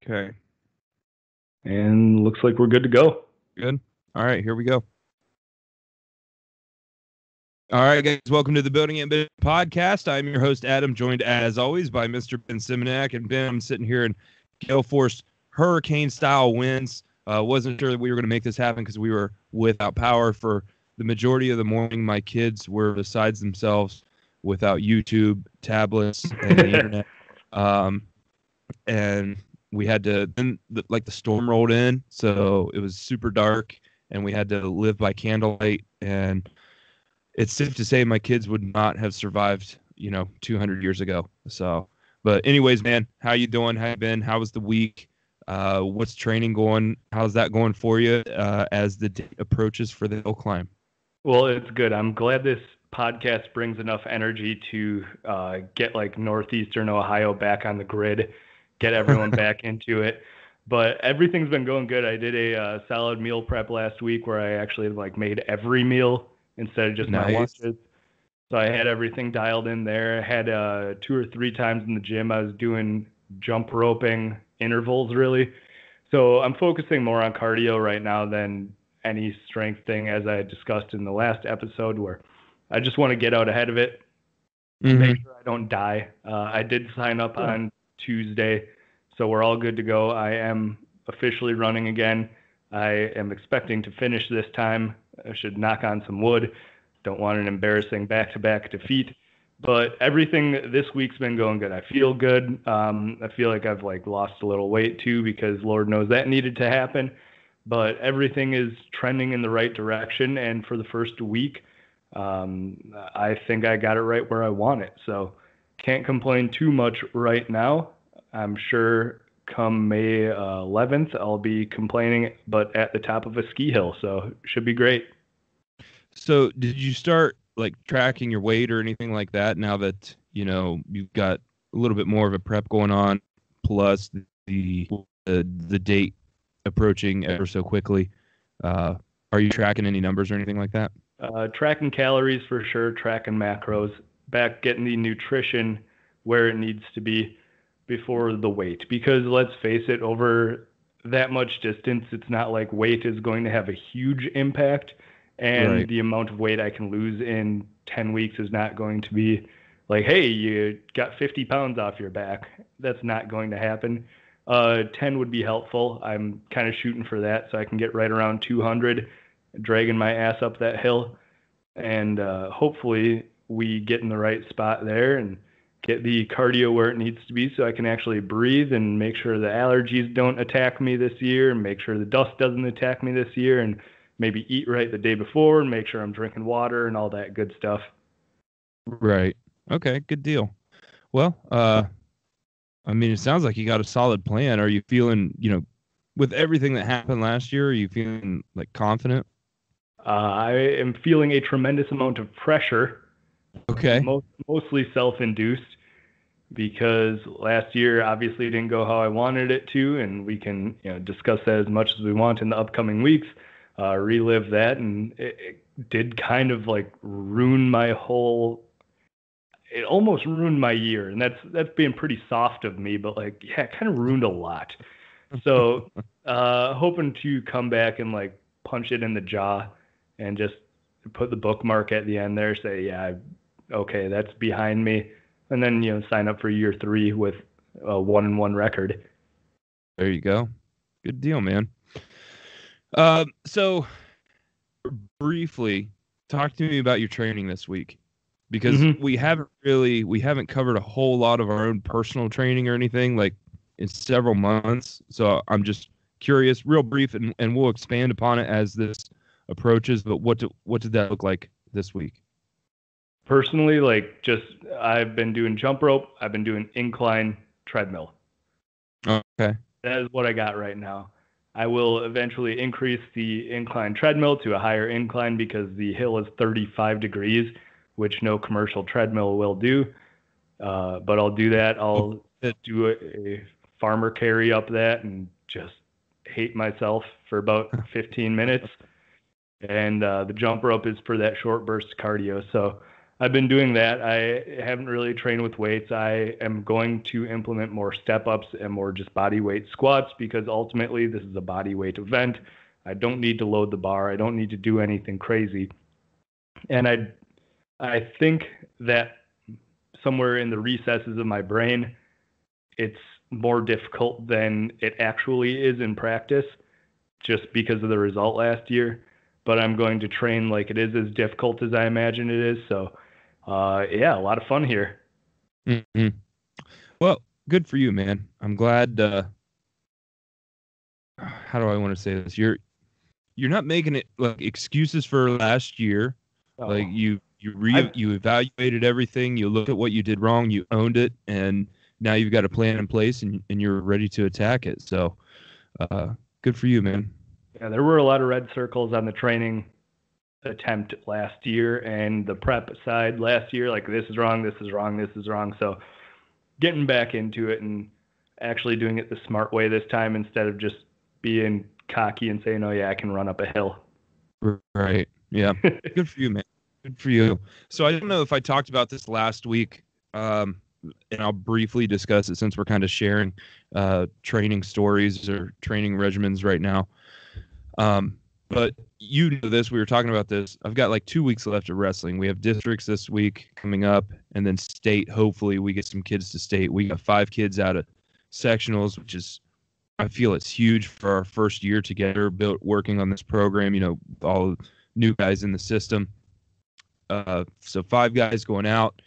Okay. And looks like we're good to go. Good. All right, here we go. All right, guys, welcome to the Building Ambition podcast. I'm your host, Adam, joined as always by Mr. Ben Simonak. And Ben, I'm sitting here in gale force hurricane-style winds. Wasn't sure that we were going to make this happen because we were without power for the majority of the morning. My kids were besides themselves without YouTube, tablets, and the internet. And we had to then the storm rolled in, so it was super dark, and we had to live by candlelight. And it's safe to say my kids would not have survived, 200 years ago. So, but anyways, man, how you doing? How you been? How was the week? What's training going? How's that going for you as the day approaches for the hill climb? Well, it's good. I'm glad this podcast brings enough energy to get like Northeastern Ohio back on the grid, get everyone back into it. But everything's been going good. I did a solid meal prep last week where I actually made every meal instead of just my lunches. So I had everything dialed in there. I had 2 or 3 times in the gym. I was doing jump roping intervals really. So I'm focusing more on cardio right now than any strength thing, as I discussed in the last episode, where I just want to get out ahead of it, make sure I don't die. I did sign up on Tuesday, so we're all good to go. I am officially running again. I am expecting to finish this time. I should knock on some wood. Don't want an embarrassing back-to-back defeat. But everything this week's been going good. I feel good. I feel like I've lost a little weight too, because Lord knows that needed to happen. But everything is trending in the right direction. And for the first week, I think I got it right where I want it. So can't complain too much right now. I'm sure come May 11th, I'll be complaining, but at the top of a ski hill. So should be great. So did you start tracking your weight or anything like that now that, you've got a little bit more of a prep going on, plus the date approaching ever so quickly? Are you tracking any numbers or anything like that? Tracking calories for sure, tracking macros, getting the nutrition where it needs to be before the weight. Because let's face it, over that much distance, it's not like weight is going to have a huge impact. And the amount of weight I can lose in 10 weeks is not going to be like, hey, you got 50 pounds off your back. That's not going to happen. 10 would be helpful. I'm kind of shooting for that so I can get right around 200, dragging my ass up that hill. And hopefully we get in the right spot there and get the cardio where it needs to be so I can actually breathe and make sure the allergies don't attack me this year, and make sure the dust doesn't attack me this year, and maybe eat right the day before and make sure I'm drinking water and all that good stuff. Right. Okay, good deal. Well, it sounds like you got a solid plan. Are you feeling, with everything that happened last year, are you feeling confident? I am feeling a tremendous amount of pressure. Okay. Mostly self-induced, because last year obviously didn't go how I wanted it to, and we can discuss that as much as we want in the upcoming weeks, relive that, and it did kind of ruin my whole. It almost ruined my year, and that's being pretty soft of me, but it kind of ruined a lot. So hoping to come back and punch it in the jaw and just put the bookmark at the end there, say, yeah, okay, that's behind me. And then, sign up for year 3 with a 1-1 record. There you go. Good deal, man. So briefly, talk to me about your training this week, because we haven't covered a whole lot of our own personal training or anything in several months. So I'm just curious, real brief, and we'll expand upon it as this approaches. But what did that look like this week? Personally, I've been doing jump rope. I've been doing incline treadmill. Okay. That is what I got right now. I will eventually increase the incline treadmill to a higher incline because the hill is 35 degrees, which no commercial treadmill will do. But I'll do that. I'll do a farmer carry up that and just hate myself for about 15 minutes. And the jump rope is for that short burst cardio. So I've been doing that. I haven't really trained with weights. I am going to implement more step ups and more just body weight squats because ultimately this is a body weight event. I don't need to load the bar. I don't need to do anything crazy. And I think that somewhere in the recesses of my brain, it's more difficult than it actually is in practice just because of the result last year. But I'm going to train like it is as difficult as I imagine it is. So, yeah, a lot of fun here. Mm-hmm. Well, good for you, man. I'm glad. How do I want to say this? You're not making it like excuses for last year. Oh. Like you evaluated everything. You looked at what you did wrong. You owned it, and now you've got a plan in place, and you're ready to attack it. So, good for you, man. Yeah, there were a lot of red circles on the training attempt last year and the prep side last year. Like, this is wrong, this is wrong, this is wrong. So getting back into it and actually doing it the smart way this time instead of just being cocky and saying, oh, yeah, I can run up a hill. Right. Yeah. Good for you, man. Good for you. So I don't know if I talked about this last week, and I'll briefly discuss it since we're kind of sharing training stories or training regimens right now. But you know this, we were talking about this. I've got like 2 weeks left of wrestling. We have districts this week coming up, and then state. Hopefully we get some kids to state. We got 5 kids out of sectionals, which is, I feel it's huge for our first year together, working on this program, you know, all new guys in the system. So 5 guys going out,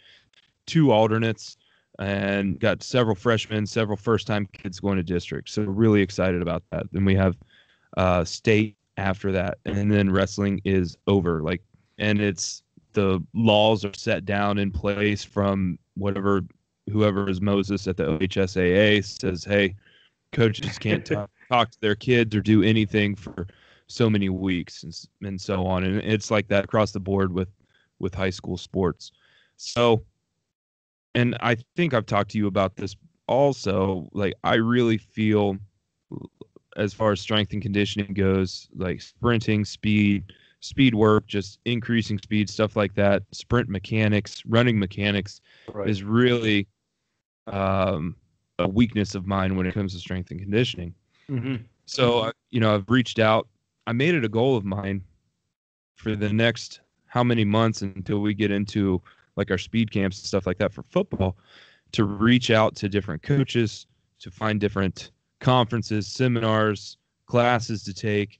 2 alternates, and got several freshmen, several first-time kids going to district. So really excited about that. Then we have state after that, and then wrestling is over. Like, and it's the laws are set down in place from whoever is Moses at the OHSAA says, hey, coaches can't talk to their kids or do anything for so many weeks and so on. And it's like that across the board with high school sports. So, and I think I've talked to you about this also, like I really feel as far as strength and conditioning goes, like sprinting, speed work, just increasing speed, stuff like that, sprint mechanics, running mechanics is really a weakness of mine when it comes to strength and conditioning. Mm-hmm. So, you know, I've reached out. I made it a goal of mine for the next how many months until we get into like our speed camps and stuff like that for football, to reach out to different coaches, to find different conferences, seminars, classes to take,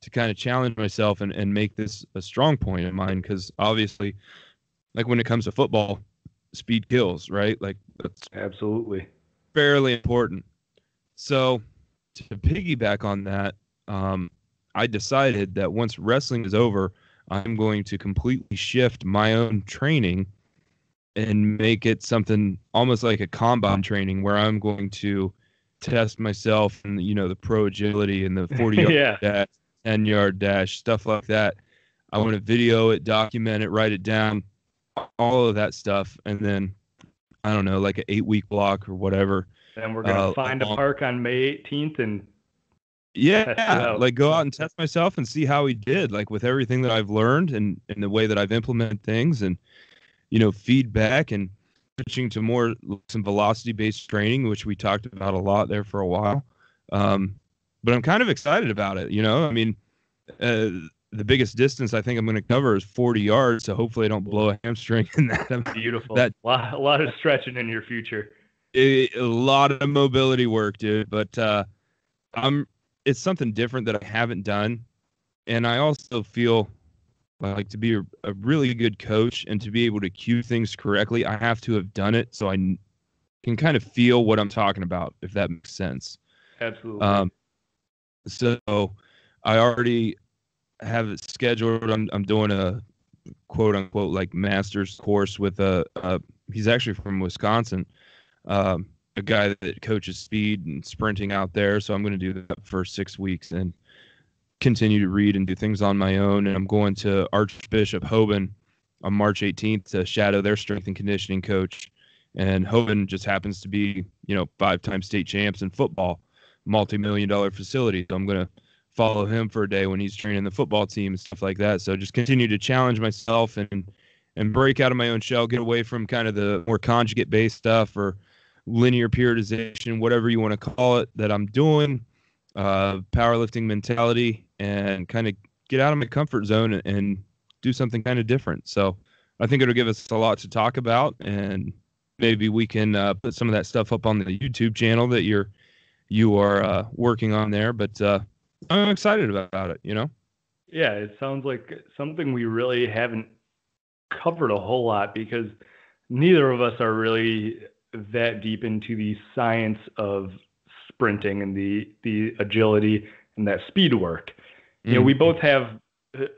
to kind of challenge myself and make this a strong point of mine. Because obviously, like when it comes to football, speed kills, right? Like that's absolutely fairly important. So to piggyback on that, I decided that once wrestling is over, I'm going to completely shift my own training and make it something almost like a combine training where I'm going to test myself and, you know, the pro agility and the 40-yard dash, 10-yard dash, stuff like that. I want to video it, document it, write it down, all of that stuff. And then, I don't know, like an 8-week block or whatever. And we're going to find a park on May 18th and like go out and test myself and see how he did, like with everything that I've learned and the way that I've implemented things, and, you know, feedback and switching to more some velocity-based training, which we talked about a lot there for a while. But I'm kind of excited about it. You know, I mean, the biggest distance I think I'm going to cover is 40 yards. So hopefully I don't blow a hamstring in that. Beautiful. A lot of stretching in your future. A lot of mobility work, dude. But it's something different that I haven't done. And I also feel like to be a really good coach and to be able to cue things correctly, I have to have done it so I can kind of feel what I'm talking about, if that makes sense. Absolutely. So I already have it scheduled. I'm doing a quote unquote like master's course with he's actually from Wisconsin, a guy that coaches speed and sprinting out there. So I'm going to do that for 6 weeks and continue to read and do things on my own. And I'm going to Archbishop Hoban on March 18th to shadow their strength and conditioning coach. And Hoban just happens to be, you know, 5-time state champs in football, multi-million-dollar facility. So I'm going to follow him for a day when he's training the football team and stuff like that. So just continue to challenge myself and and break out of my own shell, get away from kind of the more conjugate based stuff or linear periodization, whatever you want to call it, that I'm doing, powerlifting mentality, and kind of get out of my comfort zone and do something kind of different. So I think it'll give us a lot to talk about, and maybe we can put some of that stuff up on the YouTube channel that you are working on there. But I'm excited about it, Yeah, it sounds like something we really haven't covered a whole lot, because neither of us are really that deep into the science of sprinting and the agility and that speed work. We both have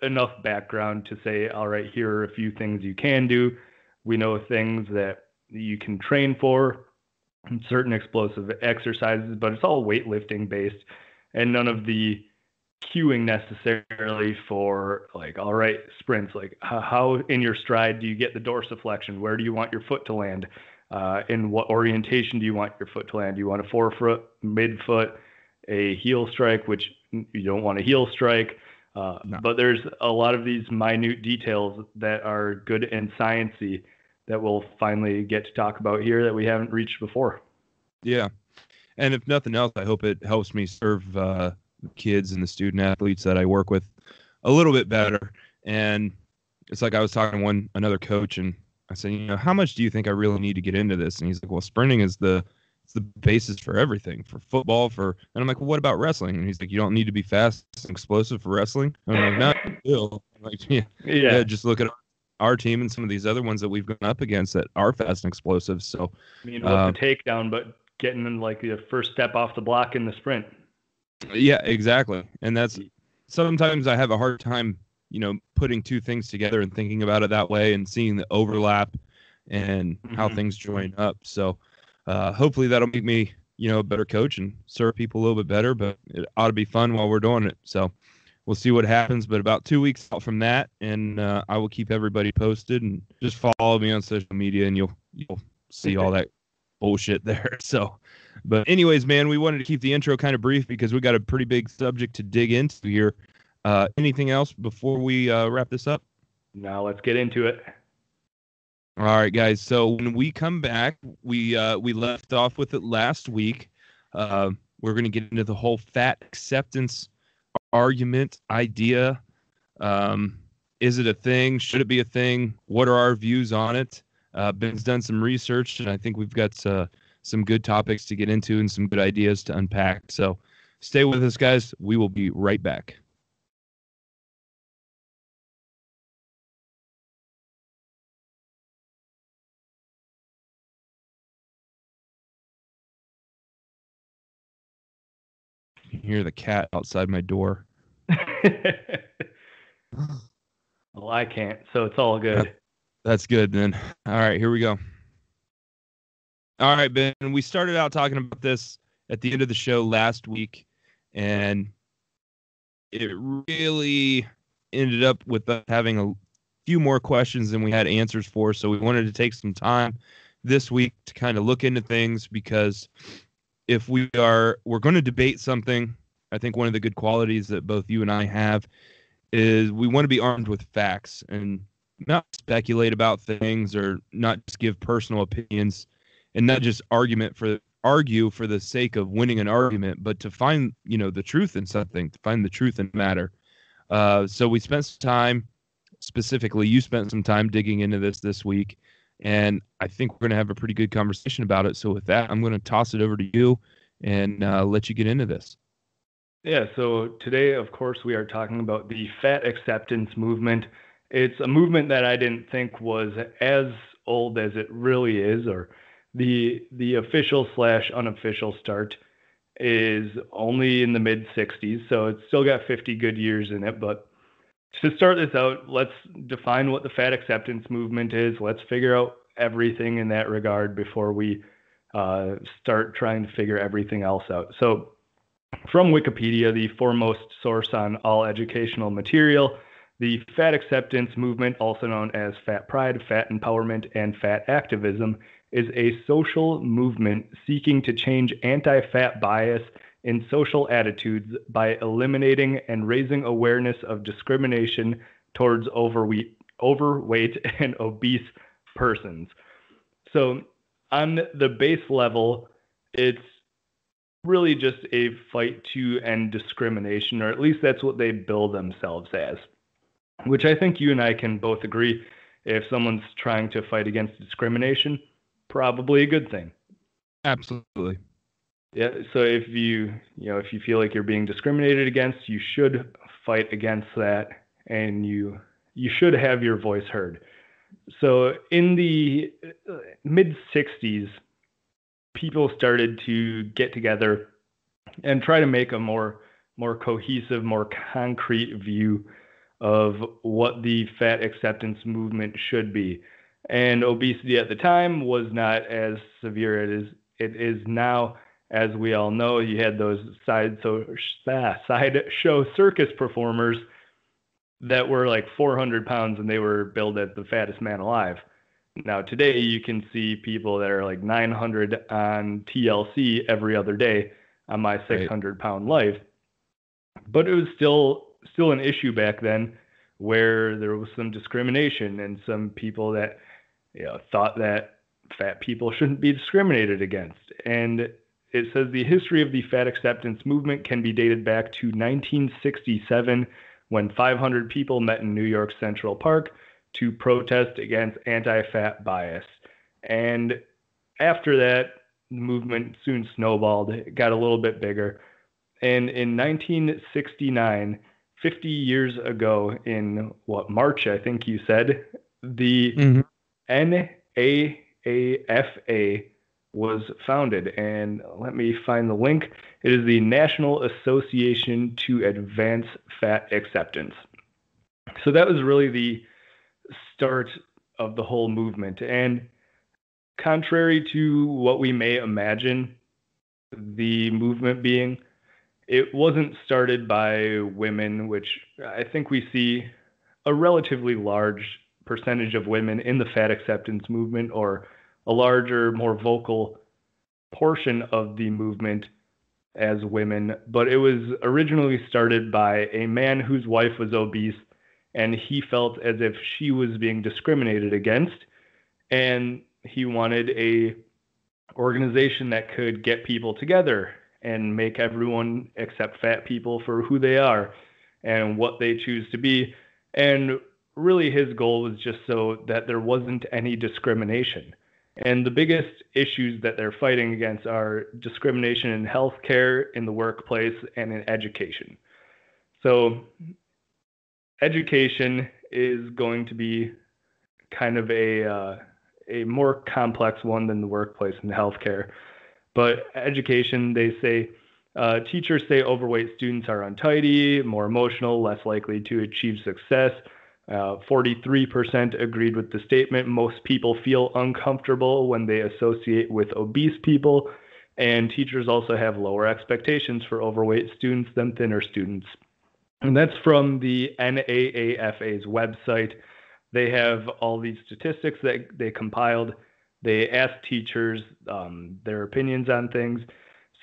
enough background to say, all right, here are a few things you can do. We know things that you can train for, certain explosive exercises, but it's all weightlifting based, and none of the cueing necessarily for, like, all right, sprints, like how in your stride do you get the dorsiflexion? Where do you want your foot to land? In what orientation do you want your foot to land? Do you want a forefoot, midfoot, a heel strike, which you don't want a heel strike? No. But there's a lot of these minute details that are good and sciencey that we'll finally get to talk about here that we haven't reached before. Yeah. And if nothing else, I hope it helps me serve kids and the student athletes that I work with a little bit better. And it's like I was talking to another coach, and I said, how much do you think I really need to get into this? And he's like, well, sprinting is the basis for everything, for football, and I'm like, well, what about wrestling? And he's like, you don't need to be fast and explosive for wrestling. And I'm like, not still. I'm like, yeah, just look at our team and some of these other ones that we've gone up against that are fast and explosive. So what's the takedown, but getting in like the first step off the block in the sprint. Yeah, exactly. And that's sometimes I have a hard time, putting two things together and thinking about it that way and seeing the overlap and how things join up. So hopefully that'll make me, a better coach and serve people a little bit better, but it ought to be fun while we're doing it. So we'll see what happens, but about 2 weeks out from that, and I will keep everybody posted, and just follow me on social media and you'll see all that bullshit there. So, but anyways, man, we wanted to keep the intro kind of brief because we got a pretty big subject to dig into here. Anything else before we wrap this up? Now let's get into it. All right, guys. So when we come back, we left off with it last week. We're going to get into the whole fat acceptance argument idea. Is it a thing? Should it be a thing? What are our views on it? Ben's done some research, and I think we've got some good topics to get into and some good ideas to unpack. So stay with us, guys. We will be right back. You can hear the cat outside my door. Well, I can't, so it's all good. That's good, then. All right, here we go. All right, Ben, we started out talking about this at the end of the show last week, and it really ended up with us having a few more questions than we had answers for, so we wanted to take some time this week to kind of look into things, because if we're going to debate something, I think one of the good qualities that both you and I have is we want to be armed with facts and not speculate about things, or not just give personal opinions, and not just argue for the sake of winning an argument, but to find, the truth in something, to find the truth in matter. So we spent some time, specifically you spent some time digging into this week, and I think we're going to have a pretty good conversation about it. So with that, I'm going to toss it over to you and let you get into this. Yeah, so today, of course, we are talking about the fat acceptance movement. It's a movement that I didn't think was as old as it really is, or the official / unofficial start is only in the mid 60s, so it's still got 50 good years in it. But to start this out, let's define what the fat acceptance movement is. Let's figure out everything in that regard before we start trying to figure everything else out. So from Wikipedia, the foremost source on all educational material, the fat acceptance movement, also known as fat pride, fat empowerment, and fat activism, is a social movement seeking to change anti-fat bias in social attitudes by eliminating and raising awareness of discrimination towards overweight overweight and obese persons. So on the base level, it's really just a fight to end discrimination, or at least that's what they bill themselves as, which I think you and I can both agree. If someone's trying to fight against discrimination, probably a good thing. Absolutely. Yeah. So if you feel like you're being discriminated against, you should fight against that, and you should have your voice heard. So in the mid 60s, people started to get together and try to make a more cohesive, more concrete view of what the fat acceptance movement should be. And obesity at the time was not as severe as it is now. As we all know, you had those sideshow circus performers that were like 400 pounds and they were billed as the fattest man alive. Now today you can see people that are like 900 on TLC every other day on My 600-Pound Life. But it was still an issue back then where there was some discrimination and some people that thought that fat people shouldn't be discriminated against. And it says the history of the fat acceptance movement can be dated back to 1967 when 500 people met in New York Central Park to protest against anti-fat bias. And after that, the movement soon snowballed. It got a little bit bigger. And in 1969, 50 years ago, in March, I think you said, the NAAFA was founded. And let me find the link. It is the National Association to Advance Fat Acceptance. So that was really the start of the whole movement. And contrary to what we may imagine the movement being, it wasn't started by women, which I think we see a relatively large percentage of women in the fat acceptance movement, or a larger, more vocal portion of the movement as women. But it was originally started by a man whose wife was obese, and he felt as if she was being discriminated against, and he wanted a organization that could get people together and make everyone accept fat people for who they are and what they choose to be. And really his goal was just so that there wasn't any discrimination. And the biggest issues that they're fighting against are discrimination in healthcare, in the workplace, and in education. So education is going to be kind of a more complex one than the workplace and healthcare. But education, they say, teachers say overweight students are untidy, more emotional, less likely to achieve success. 43% agreed with the statement. Most people feel uncomfortable when they associate with obese people. And teachers also have lower expectations for overweight students than thinner students. And that's from the NAAFA's website. They have all these statistics that they compiled. They asked teachers their opinions on things. It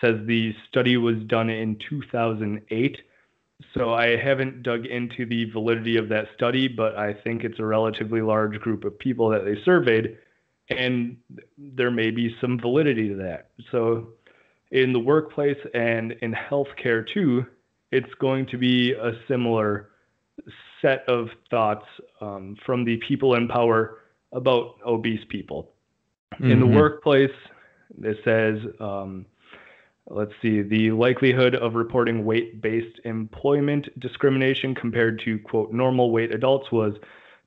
says the study was done in 2008. So I haven't dug into the validity of that study, but I think it's a relatively large group of people that they surveyed, and there may be some validity to that. So in the workplace and in healthcare too, it's going to be a similar set of thoughts from the people in power about obese people. In the workplace, it says, let's see, the likelihood of reporting weight-based employment discrimination compared to, quote, normal weight adults was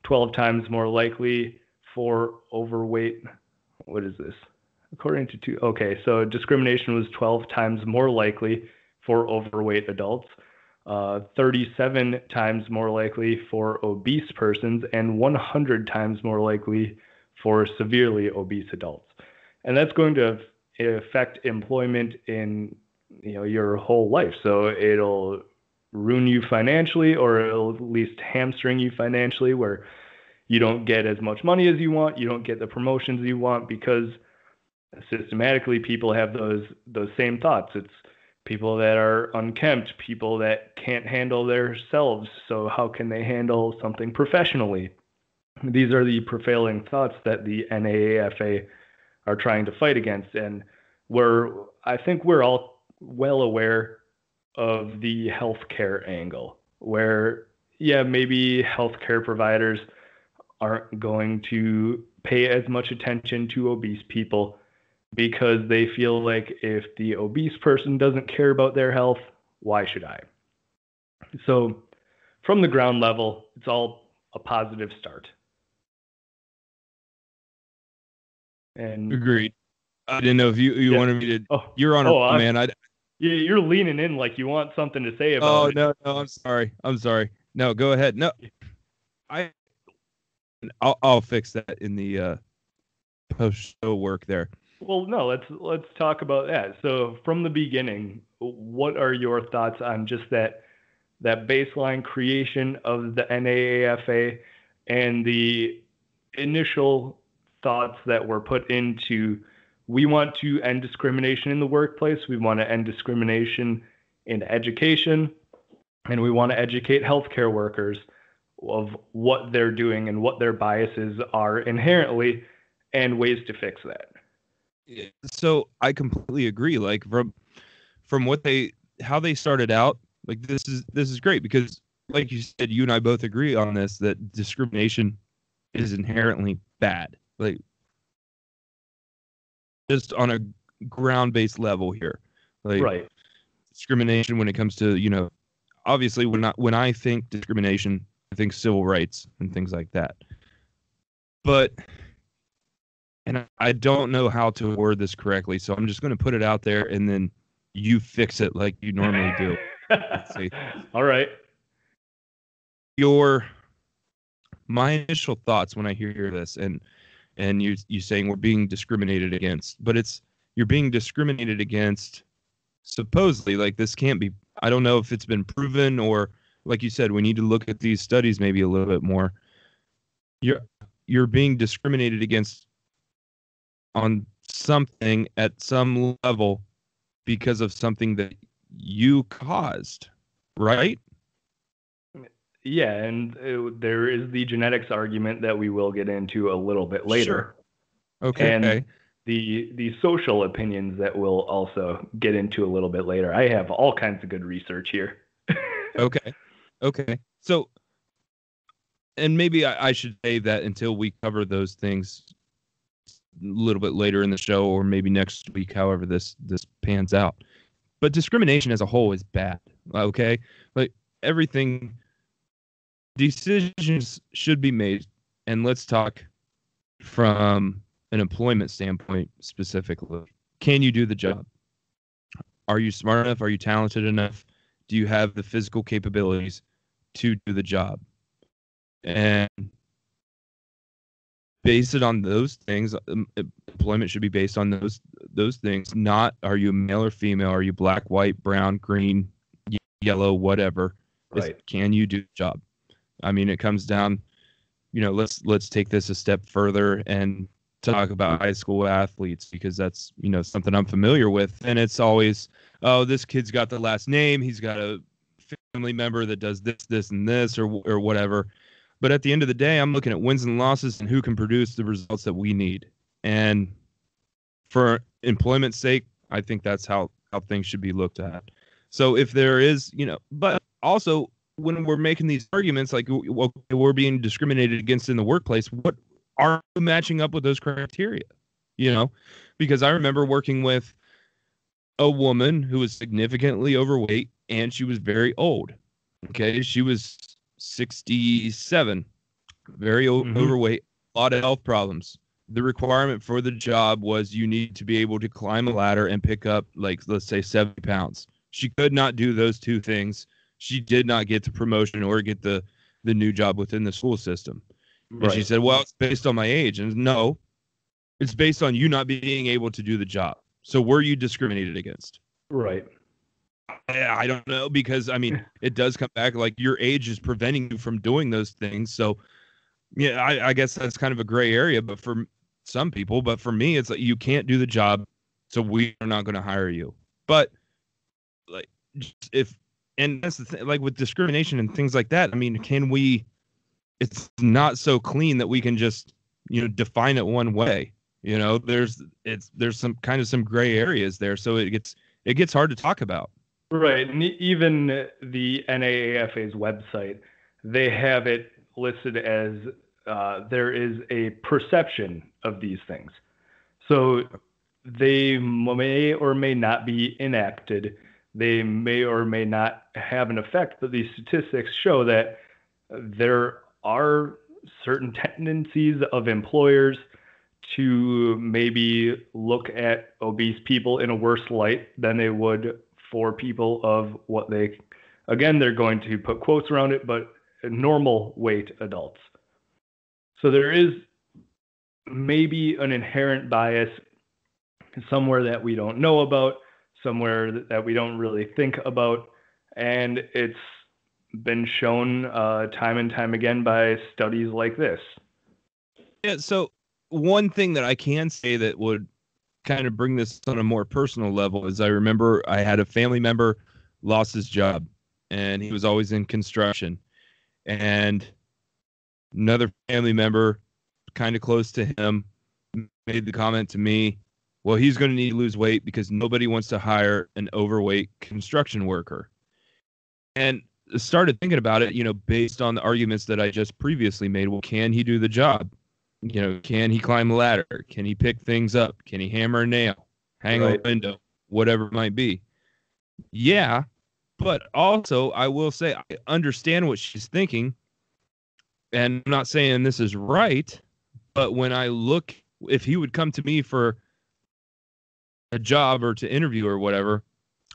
12 times more likely for overweight. What is this? According to so discrimination was 12 times more likely for overweight adults, 37 times more likely for obese persons, and 100 times more likely for severely obese adults. And that's going to affect employment in your whole life. So it'll ruin you financially, or it'll at least hamstring you financially, where you don't get as much money as you want, you don't get the promotions you want, because systematically people have those same thoughts. It's people that are unkempt, people that can't handle themselves. So how can they handle something professionally? These are the prevailing thoughts that the NAAFA are trying to fight against. And I think we're all well aware of the healthcare angle, where, yeah, maybe healthcare providers aren't going to pay as much attention to obese people because they feel like if the obese person doesn't care about their health, why should I? So from the ground level, it's all a positive start. And Agreed. I didn't know if you wanted me to. You're on a man. You're leaning in like you want something to say about it. No, I'm sorry. No, go ahead. No, I'll fix that in the post-show work there. Well, no, let's talk about that. So from the beginning, what are your thoughts on just that baseline creation of the NAAFA and the initial thoughts that were put into, we want to end discrimination in the workplace, we want to end discrimination in education, and we want to educate healthcare workers of what they're doing and what their biases are inherently and ways to fix that. So I completely agree. Like from how they started out, like this is great because, like you said, you and I both agree on this, that discrimination is inherently bad. Like just on a ground-based level here, like right. Discrimination when it comes to, obviously when I think discrimination, I think civil rights and things like that. But, and I don't know how to word this correctly, so I'm just going to put it out there and then you fix it like you normally do. Let's see. All right. My initial thoughts when I hear this and you saying we're being discriminated against, but you're being discriminated against supposedly, like this can't be, I don't know if it's been proven, or like you said, we need to look at these studies maybe a little bit more. You're being discriminated against on something at some level because of something that you caused, right? Yeah, and there is the genetics argument that we will get into a little bit later. Sure. Okay. And the social opinions that we'll also get into a little bit later. I have all kinds of good research here. Okay. So, and maybe I should save that until we cover those things a little bit later in the show, or maybe next week, however this pans out. But discrimination as a whole is bad. Okay, like everything. Decisions should be made, and let's talk from an employment standpoint specifically. Can you do the job? Are you smart enough? Are you talented enough? Do you have the physical capabilities to do the job? And base it on those things. Employment should be based on those things. Not, are you male or female? Are you black, white, brown, green, yellow, whatever? Right. Can you do the job? I mean, it comes down, let's take this a step further and talk about high school athletes, because that's, something I'm familiar with. And it's always, oh, this kid's got the last name. He's got a family member that does this, and this, or whatever. But at the end of the day, I'm looking at wins and losses and who can produce the results that we need. And for employment's sake, I think that's how things should be looked at. So if there is, but also, when we're making these arguments, like we're being discriminated against in the workplace, what are you matching up with those criteria? Because I remember working with a woman who was significantly overweight and she was very old. Okay. She was 67, very overweight, a lot of health problems. The requirement for the job was you need to be able to climb a ladder and pick up, like, let's say 70 pounds. She could not do those two things. She did not get the promotion or get the new job within the school system. Right. And she said, well, it's based on my age. And no, it's based on you not being able to do the job. So were you discriminated against? Right. I don't know, because, I mean, it does come back like your age is preventing you from doing those things. So, yeah, I guess that's kind of a gray area, but for some people, but for me, it's like you can't do the job, so we are not going to hire you. But, like, and that's the thing, like with discrimination and things like that. I mean, can we it's not so clean that we can just, define it one way. There's some gray areas there, so it gets hard to talk about. Right. And even the NAAFA's website, they have it listed as there is a perception of these things. So they may or may not be enacted. They may or may not have an effect, but these statistics show that there are certain tendencies of employers to maybe look at obese people in a worse light than they would for people of what they're going to put quotes around it, but normal weight adults. So there is maybe an inherent bias somewhere that we don't know about, somewhere that we don't really think about. And it's been shown time and time again by studies like this. Yeah, so one thing that I can say that would kind of bring this on a more personal level is I remember I had a family member lost his job, and he was always in construction. And another family member kind of close to him made the comment to me, well, he's going to need to lose weight because nobody wants to hire an overweight construction worker. And started thinking about it, based on the arguments that I just previously made. Well, can he do the job? Can he climb a ladder? Can he pick things up? Can he hammer a nail, hang a window, whatever it might be? Yeah, but also I will say I understand what she's thinking, and I'm not saying this is right, but when I look, if he would come to me for a job or to interview or whatever,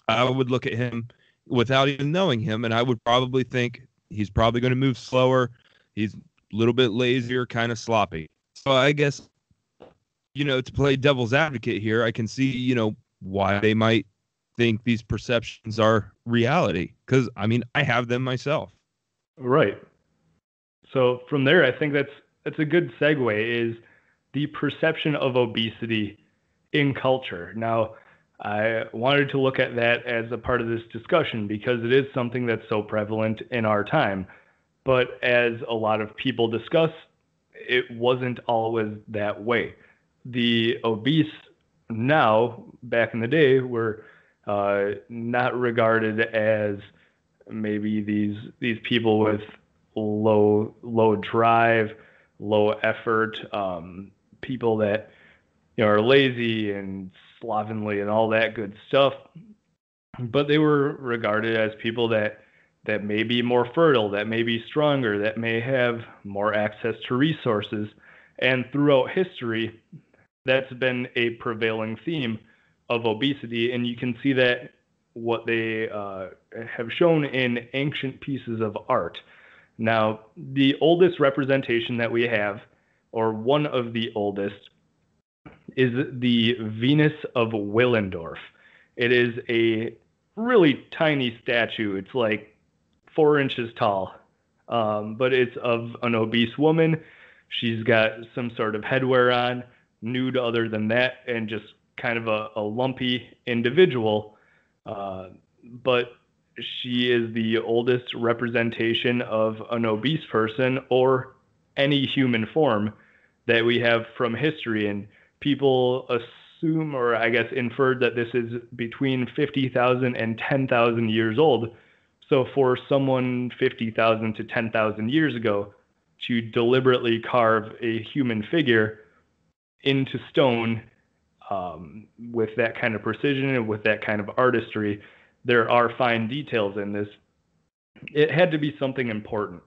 I would look at him without even knowing him, and I would probably think he's probably going to move slower. He's a little bit lazier, kind of sloppy. So I guess, to play devil's advocate here, I can see, why they might think these perceptions are reality. Because, I have them myself. Right. So from there, I think that's a good segue, is the perception of obesity in culture. Now, I wanted to look at that as a part of this discussion because it is something that's so prevalent in our time. But as a lot of people discuss, it wasn't always that way. The obese now, back in the day, were not regarded as maybe these people with low drive, low effort, people that are lazy and slovenly and all that good stuff. But they were regarded as people that may be more fertile, that may be stronger, that may have more access to resources. And throughout history, that's been a prevailing theme of obesity. And you can see that what they have shown in ancient pieces of art. Now, the oldest representation that we have, or one of the oldest, is the Venus of Willendorf. It is a really tiny statue. It's like 4 inches tall, but it's of an obese woman. She's got some sort of headwear on, nude other than that, and just kind of a lumpy individual. But she is the oldest representation of an obese person or any human form that we have from history. And people assume, or I guess inferred, that this is between 50,000 and 10,000 years old. So for someone 50,000 to 10,000 years ago to deliberately carve a human figure into stone with that kind of precision and with that kind of artistry, there are fine details in this. It had to be something important.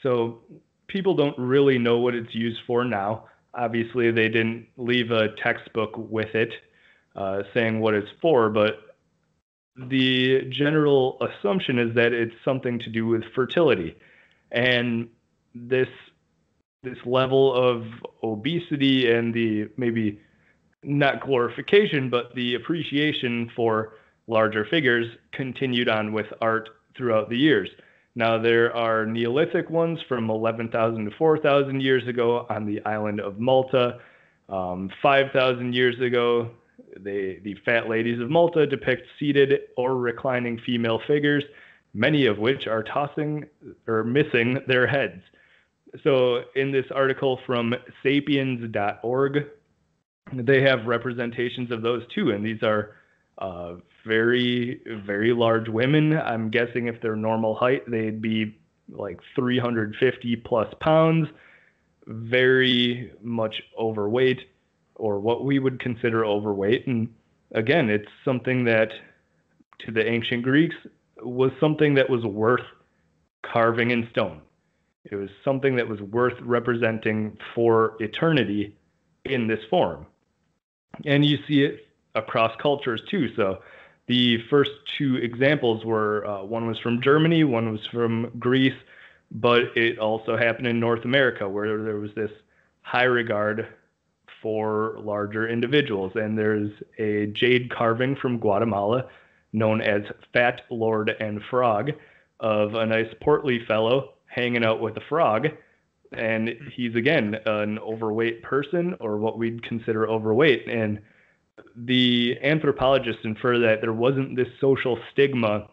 So people don't really know what it's used for now. Obviously, they didn't leave a textbook with it saying what it's for, but the general assumption is that it's something to do with fertility. And this level of obesity and the maybe not glorification, but the appreciation for larger figures continued on with art throughout the years. Now, there are Neolithic ones from 11,000 to 4,000 years ago on the island of Malta. 5,000 years ago, the fat ladies of Malta depict seated or reclining female figures, many of which are tossing or missing their heads. So in this article from sapiens.org, they have representations of those too, and these are very, very large women. I'm guessing if they're normal height, they'd be like 350 plus pounds, very much overweight, or what we would consider overweight. And again, it's something that to the ancient Greeks was something that was worth carving in stone. It was something that was worth representing for eternity in this form. And you see it across cultures too. So the first two examples were one was from Germany, one was from Greece, but it also happened in North America where there was this high regard for larger individuals. And there's a jade carving from Guatemala known as Fat Lord and Frog of a nice portly fellow hanging out with a frog. And he's, again, an overweight person, or what we'd consider overweight. And the anthropologists infer that there wasn't this social stigma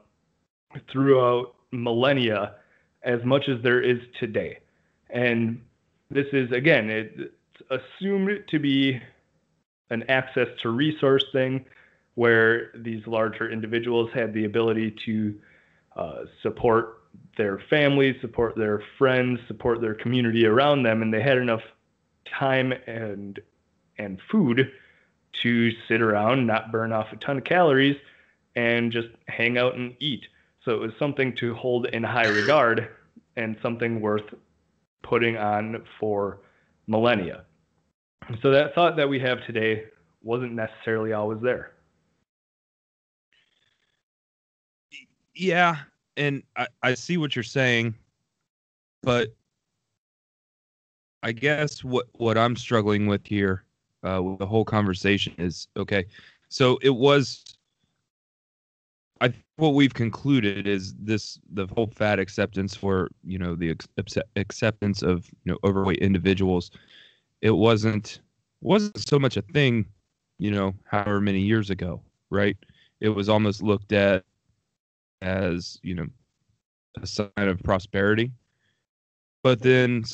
throughout millennia as much as there is today. And this is, again, it's assumed to be an access to resource thing where these larger individuals had the ability to support their families, support their friends, support their community around them, and they had enough time and food to sit around, not burn off a ton of calories, and just hang out and eat. So it was something to hold in high regard and something worth putting on for millennia. So that thought that we have today wasn't necessarily always there. Yeah, and I see what you're saying, but I guess what I'm struggling with here with the whole conversation is, okay, so it was, I think what we've concluded is the whole fat acceptance for, the acceptance of, overweight individuals. It wasn't so much a thing, however many years ago, right? It was almost looked at as, a sign of prosperity. But then,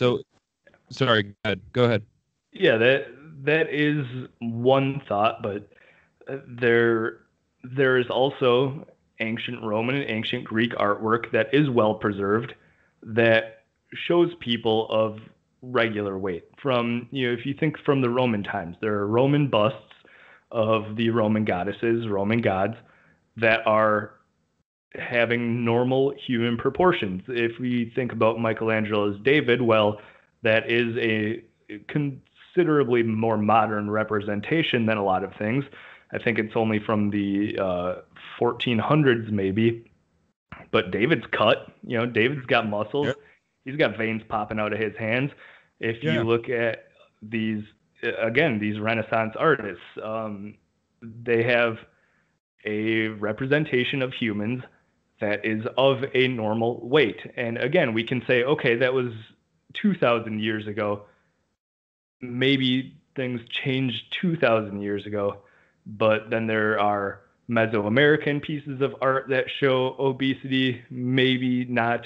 sorry, go ahead. Yeah, that is one thought, but there is also ancient Roman and ancient Greek artwork that is well preserved that shows people of regular weight. From, if you think from the Roman times, there are Roman busts of the Roman goddesses, Roman gods, that are having normal human proportions. If we think about Michelangelo's David, well, that is a considerably more modern representation than a lot of things. I think it's only from the 1400s maybe, but David's cut. David's got muscles. Yep. He's got veins popping out of his hands. If you look at these Renaissance artists, they have a representation of humans that is of a normal weight. And again, we can say, okay, that was 2,000 years ago. Maybe things changed 2,000 years ago, but then there are Mesoamerican pieces of art that show obesity, maybe not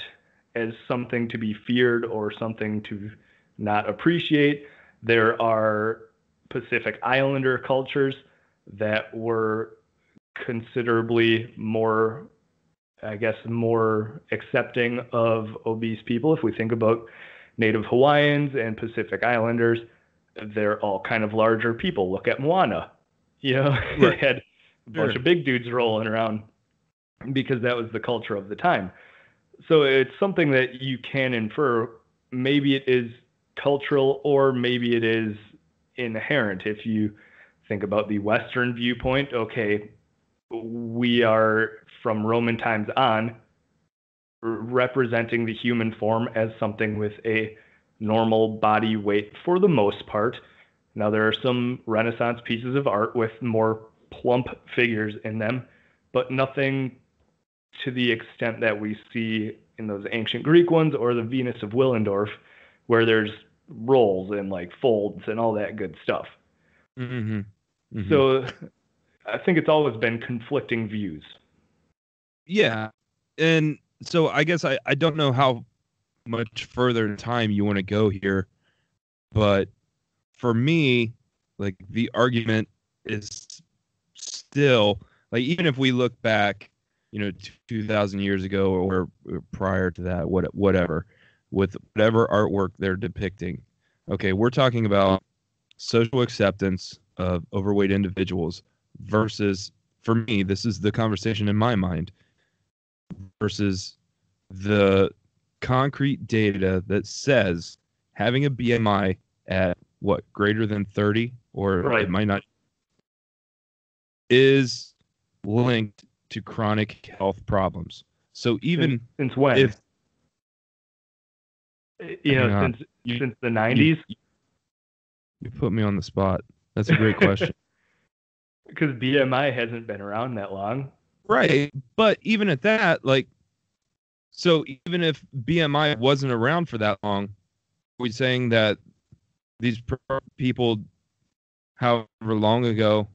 as something to be feared or something to not appreciate. There are Pacific Islander cultures that were considerably more, more accepting of obese people. If we think about Native Hawaiians and Pacific Islanders, they're all kind of larger people. Look at Moana. Right. They had a bunch of big dudes rolling around because that was the culture of the time. So it's something that you can infer. Maybe it is cultural or maybe it is inherent. If you think about the Western viewpoint, okay, we are from Roman times on representing the human form as something with a normal body weight for the most part. Now, there are some Renaissance pieces of art with more plump figures in them, but nothing to the extent that we see in those ancient Greek ones or the Venus of Willendorf, where there's rolls and like folds and all that good stuff. Mm-hmm. Mm-hmm. So I think it's always been conflicting views. Yeah. And so I guess I don't know how much further in time you want to go here. But for me, like the argument is still like, even if we look back, 2,000 years ago or prior to that, whatever, with whatever artwork they're depicting. Okay, we're talking about social acceptance of overweight individuals versus, for me, this is the conversation in my mind, versus the concrete data that says having a BMI at what, greater than 30, or Right. it might not, is linked to chronic health problems. So even since when? if since the 90s. You put me on the spot. That's a great question. Because BMI hasn't been around that long. Right. But even at that, like, so even if BMI wasn't around for that long, we're saying that these people, however long ago,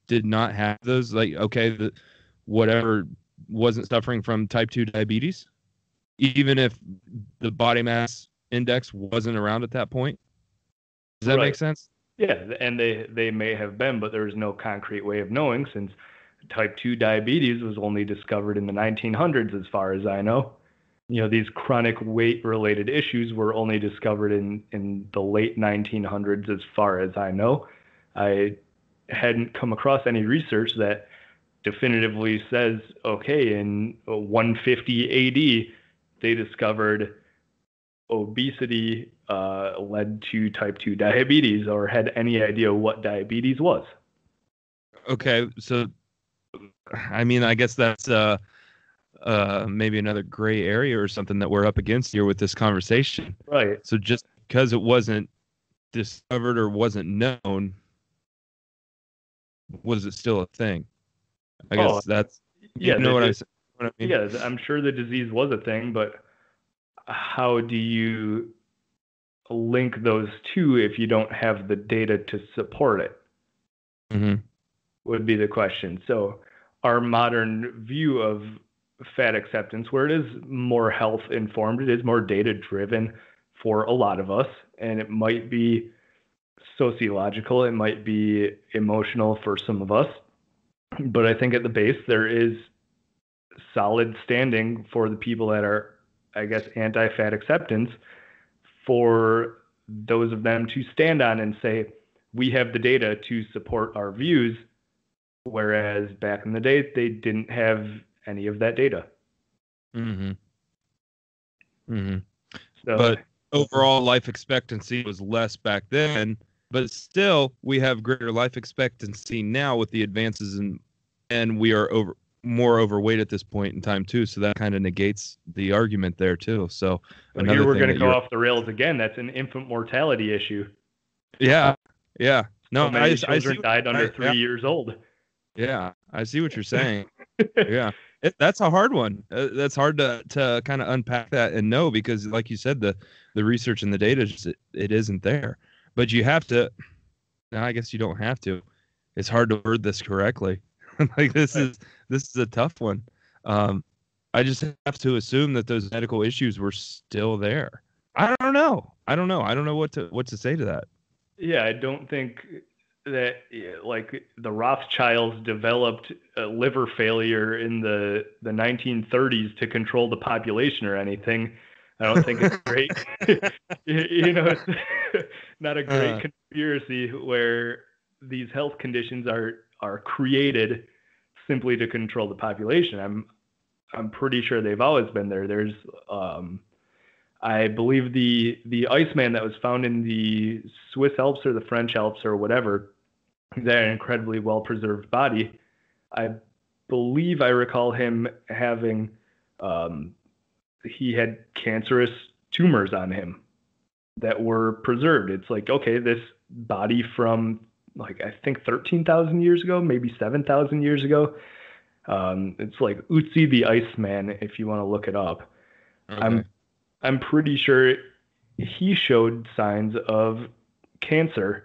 did not have those, like, okay, whatever, wasn't suffering from type 2 diabetes, even if the body mass index wasn't around at that point. Does that make sense? Yeah, and they may have been, but there's no concrete way of knowing, since type 2 diabetes was only discovered in the 1900s, as far as I know. These chronic weight-related issues were only discovered in the late 1900s, as far as I know. I hadn't come across any research that definitively says, okay, in 150 AD, they discovered obesity led to type 2 diabetes, or had any idea what diabetes was. Okay, so I mean, I guess that's maybe another gray area or something that we're up against here with this conversation. Right. So just because it wasn't discovered or wasn't known, was it still a thing? I guess that's, yeah. You know what I mean? Yeah, I'm sure the disease was a thing, but how do you link those two if you don't have the data to support it? Mm-hmm. Would be the question. So our modern view of fat acceptance, where it is more health informed, it is more data driven for a lot of us, and it might be sociological, it might be emotional for some of us, but I think at the base there is solid standing for the people that are, I guess, anti-fat acceptance, for those of them to stand on and say, we have the data to support our views, whereas back in the day, they didn't have any of that data. Mm-hmm. Mm-hmm. So, but overall life expectancy was less back then, but still we have greater life expectancy now with the advances and we are more overweight at this point in time too, so that kind of negates the argument there too. So here we're going to go off the rails again. That's an infant mortality issue. Yeah. No, so many children died under 3 years old. Yeah, I see what you're saying. Yeah, that's a hard one. That's hard to kind of unpack that and know, because like you said, the research and the data, just, it isn't there. But you have to. No, I guess you don't have to. It's hard to word this correctly. Like this is a tough one. I just have to assume that those medical issues were still there. I don't know. I don't know what to say to that. Yeah, I don't think that, like, the Rothschilds developed liver failure in the 1930s to control the population or anything. I don't think it's great. It's not a great conspiracy where these health conditions are created simply to control the population. I'm pretty sure they've always been there. There's I believe the Iceman that was found in the Swiss Alps or the French Alps or whatever, he's had an incredibly well-preserved body. I believe I recall him having, he had cancerous tumors on him that were preserved. It's like, okay, this body from, like, I think 13,000 years ago, maybe 7,000 years ago. It's like Ötzi the Iceman, if you want to look it up. Okay. I'm pretty sure he showed signs of cancer.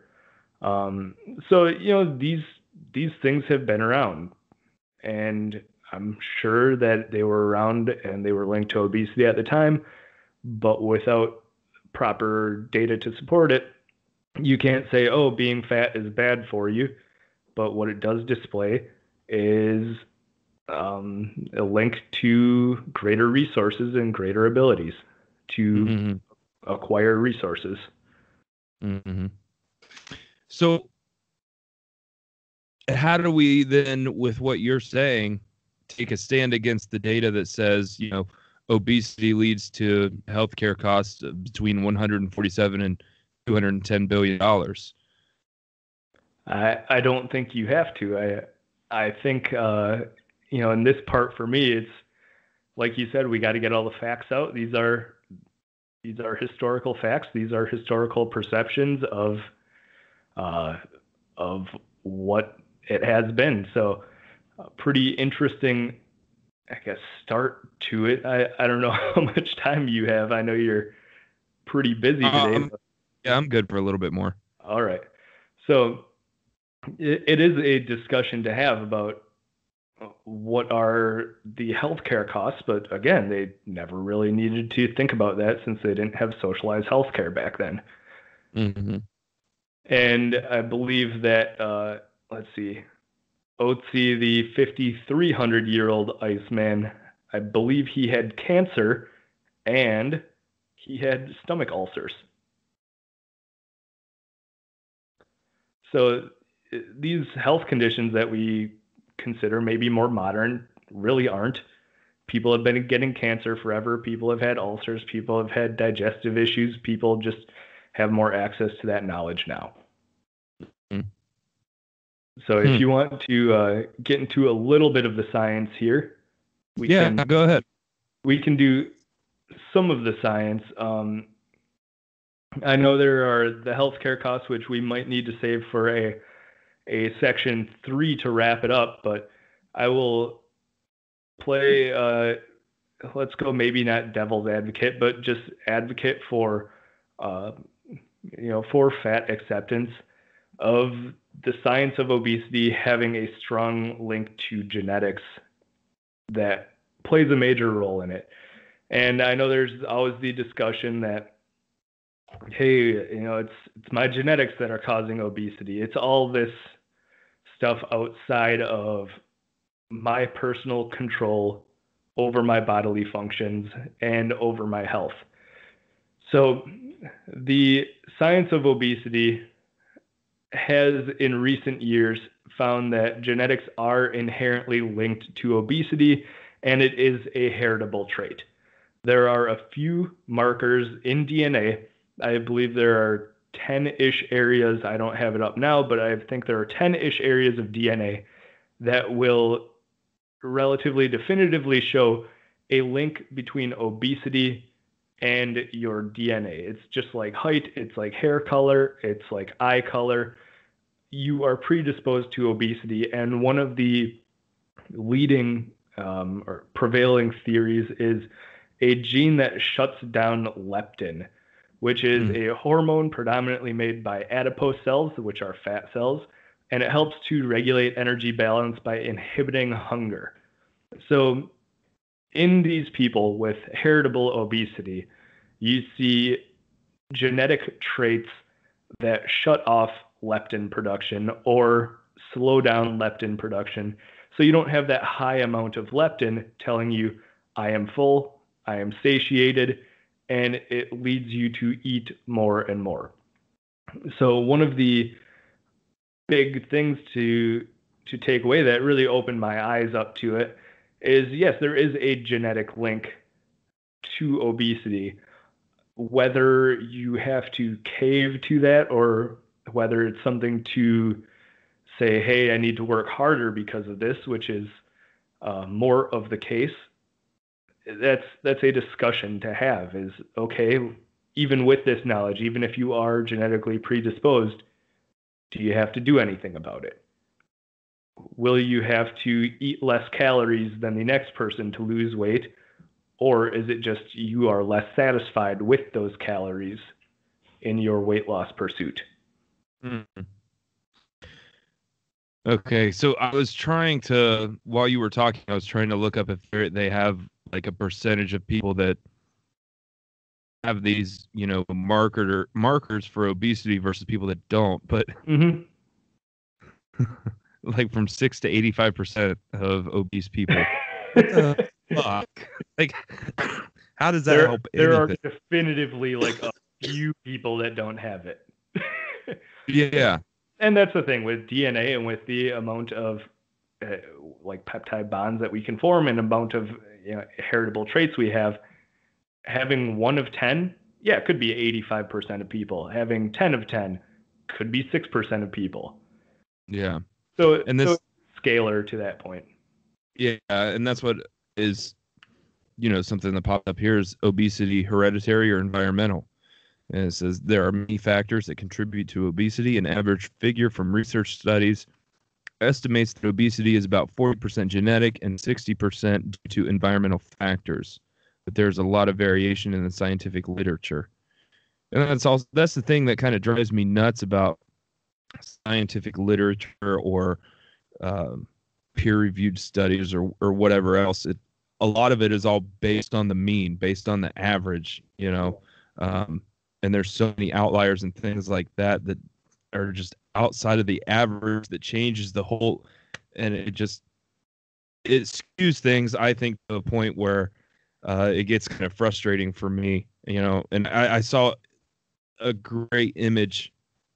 So, these things have been around, and I'm sure that they were around and they were linked to obesity at the time, but without proper data to support it, you can't say, oh, being fat is bad for you. But what it does display is a link to greater resources and greater abilities to acquire resources. So how do we then, with what you're saying, take a stand against the data that says, obesity leads to healthcare costs between 147 and $210 billion? I don't think you have to. I think, in this part for me, it's like you said, we got to get all the facts out. These are historical facts. These are historical perceptions of what it has been. So pretty interesting, I guess, start to it. I don't know how much time you have. I know you're pretty busy today. Yeah, I'm good for a little bit more. All right. So it is a discussion to have about what are the healthcare costs, but again, they never really needed to think about that since they didn't have socialized healthcare back then. And I believe that, let's see, Otzi, the 5,300-year-old Iceman, I believe he had cancer and he had stomach ulcers. So these health conditions that we consider maybe more modern really aren't. People have been getting cancer forever. People have had ulcers. People have had digestive issues. People just have more access to that knowledge now. So if you want to get into a little bit of the science here, go ahead. We can do some of the science. I know there are the healthcare costs, which we might need to save for a section 3 to wrap it up, but I will play, let's go maybe not devil's advocate, but just advocate for, for fat acceptance of the science of obesity having a strong link to genetics that plays a major role in it. And I know there's always the discussion that, hey, it's my genetics that are causing obesity. It's all this stuff outside of my personal control over my bodily functions and over my health. So the science of obesity has in recent years found that genetics are inherently linked to obesity, and it is a heritable trait. There are a few markers in DNA. I believe there are 10-ish areas. I don't have it up now, but I think there are 10-ish areas of DNA that will relatively definitively show a link between obesity and your DNA. It's just like height, it's like hair color, it's like eye color. You are predisposed to obesity, and one of the leading or prevailing theories is a gene that shuts down leptin, which is a hormone predominantly made by adipose cells, which are fat cells, and it helps to regulate energy balance by inhibiting hunger. So in these people with heritable obesity, you see genetic traits that shut off leptin production or slow down leptin production. So you don't have that high amount of leptin telling you, I am full, I am satiated, and it leads you to eat more and more. So one of the big things to take away that really opened my eyes up to it is, yes, there is a genetic link to obesity. Whether you have to cave to that or whether it's something to say, hey, I need to work harder because of this, which is more of the case, that's a discussion to have. Is, okay, even with this knowledge, even if you are genetically predisposed, do you have to do anything about it? Will you have to eat less calories than the next person to lose weight? Or is it just you are less satisfied with those calories in your weight loss pursuit? Okay, so I was trying to, while you were talking, I was trying to look up if they have like a percentage of people that have these, markers for obesity versus people that don't, but Mm-hmm. like from 6 to 85% of obese people. What the fuck? Like, how does that help There are anything? definitively like a few people that don't have it. Yeah. And that's the thing with DNA and with the amount of like peptide bonds that we can form and amount of heritable traits we have. Having 1 of 10, yeah, it could be 85% of people. Having 10 of 10 could be 6% of people. Yeah. So And this, it's scalar to that point. yeah, and that's what is, something that popped up here is obesity hereditary or environmental. And it says there are many factors that contribute to obesity. An average figure from research studies estimates that obesity is about 40% genetic and 60% due to environmental factors. But there's a lot of variation in the scientific literature. And that's the thing that kind of drives me nuts about scientific literature or peer-reviewed studies or whatever else. A lot of it is all based on the mean, based on the average, and there's so many outliers and things like that that are just outside of the average that changes the whole, and it skews things, I think, to a point where it gets kind of frustrating for me, and I saw a great image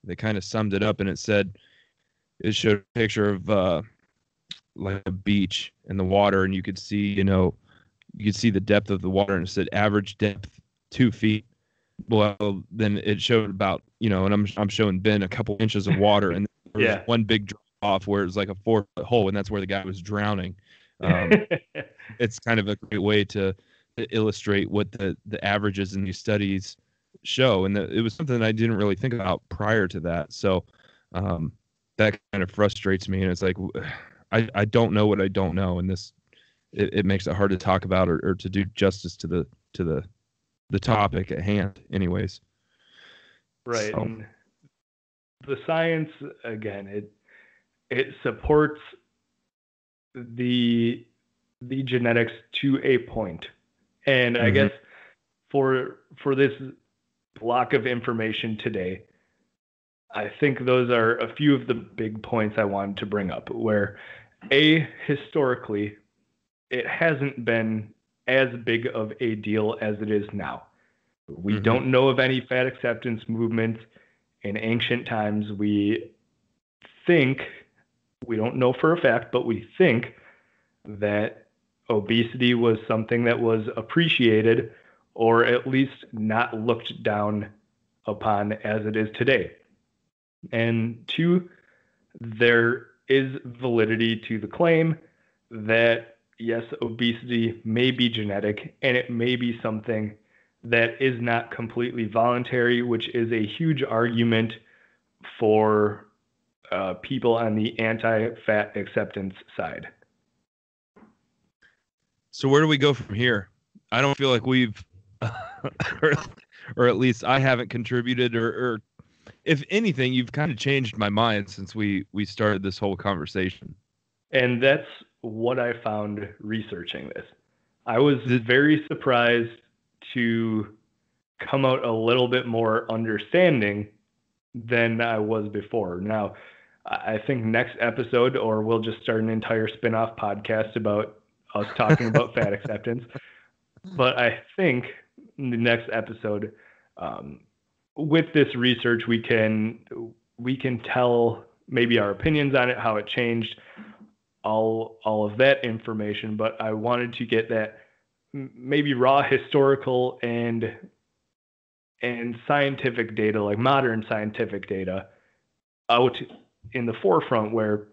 that kind of summed it up, and it showed a picture of like a beach and the water, and you could see the depth of the water, and it said average depth 2 feet. Well, then it showed about, and I'm showing Ben a couple inches of water, and there was one big drop off where it was like a 4-foot hole, and that's where the guy was drowning. It's kind of a great way to illustrate what the averages in these studies show, and it was something that I didn't really think about prior to that. So that kind of frustrates me, and it's like I don't know what I don't know, and it makes it hard to talk about or to do justice to the topic at hand, anyways. Right. So. And the science, again, it supports the genetics to a point. And I guess for this block of information today, I think those are a few of the big points I wanted to bring up, where historically, it hasn't been as big of a deal as it is now. We don't know of any fat acceptance movement in ancient times. We don't know for a fact, but we think that obesity was something that was appreciated or at least not looked down upon as it is today. And 2, there is validity to the claim that yes, obesity may be genetic and it may be something that is not completely voluntary, which is a huge argument for people on the anti-fat acceptance side. So where do we go from here? I don't feel like we've, or at least I haven't contributed, or if anything, you've kind of changed my mind since we started this whole conversation. And that's what I found researching this. I was very surprised to come out a little bit more understanding than I was before. Now, I think next episode, or we'll just start an entire spin-off podcast about us talking about fat acceptance. But I think in the next episode, with this research, we can tell maybe our opinions on it, how it changed, all of that information. But I wanted to get that maybe raw historical and scientific data, like modern scientific data, out in the forefront where,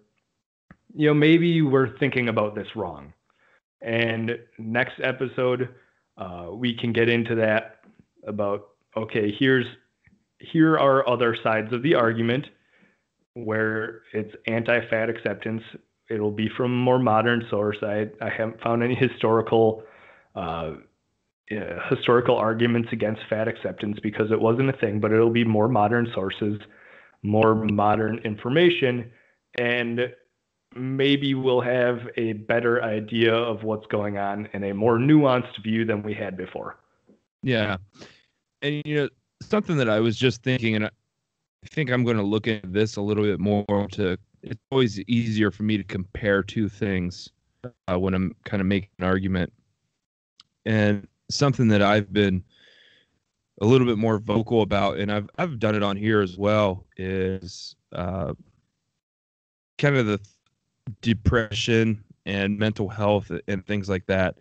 maybe we're thinking about this wrong. And next episode, we can get into that about, okay, here are other sides of the argument where it's anti-fat acceptance. It'll be from a more modern source. I haven't found any historical arguments against fat acceptance because it wasn't a thing, but it'll be more modern sources, more modern information, and maybe we'll have a better idea of what's going on and a more nuanced view than we had before. Yeah. And something that I was just thinking, and I think I'm going to look into this a little bit more. It's always easier for me to compare two things when I'm kind of making an argument. And something that I've been a little bit more vocal about, and I've done it on here as well, is kind of the depression and mental health and things like that.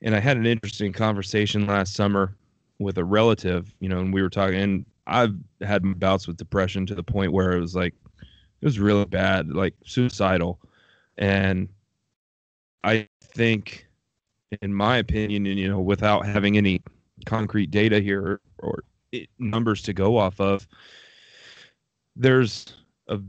And I had an interesting conversation last summer with a relative, and we were talking, and I've had bouts with depression to the point where it was really bad, like suicidal. And I think, in my opinion, and, without having any concrete data here or numbers to go off of, there's a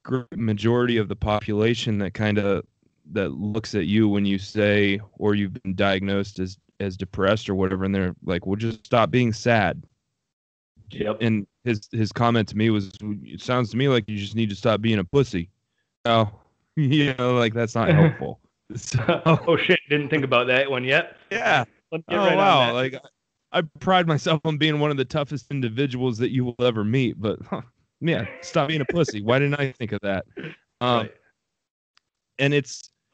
great majority of the population that looks at you when you say, or you've been diagnosed as depressed or whatever, and they're like, well, just stop being sad. Yep. And his comment to me was, it sounds to me like you just need to stop being a pussy. Oh, like that's not helpful. So, oh shit, didn't think about that one yet. Yeah. Let's get right wow. on that. Like, I pride myself on being one of the toughest individuals that you will ever meet, but yeah, stop being a pussy. Why didn't I think of that? Right.